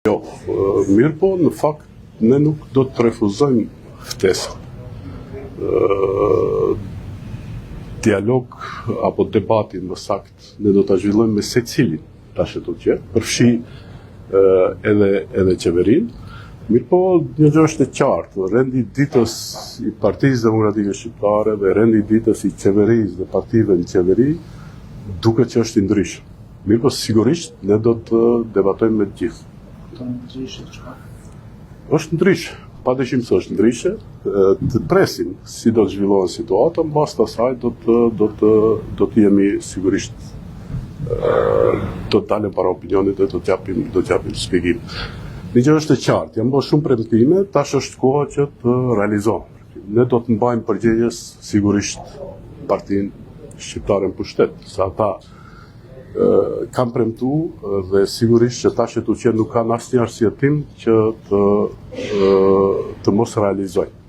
Jo, mirë po, në fakt, ne nuk do të refuzojmë ftesën. Dialog apo debatin më sakt, ne do të zhvillojmë me secilin tash të tjerë, përfshi edhe qeverin. Mirë po, një gjë është e qartë, rendi i ditës i Partisë Demokratike Shqiptare dhe rendi i ditës i qeverisë dhe partive në qeveri, duket që është i ndryshëm. Mirë po, sigurisht, ne do të debatojmë me të gjithë. Është ndryshe, padyshim se është ndryshe, të presim si do të zhvillohen situata, mbas asaj do të jemi sigurisht do të dalem para opinionit dhe do të japim shpjegim. Një gjë është e qartë, janë bërë shumë premtime, tash është koha që të realizohen. Ne do të mbajmë përgjegjës sigurisht Partinë Shqiptare në pushtet, sa ata kam premtu dhe sigurisht që tash e tu që nuk kanë asnjë arsye tim që të mos realizojnë.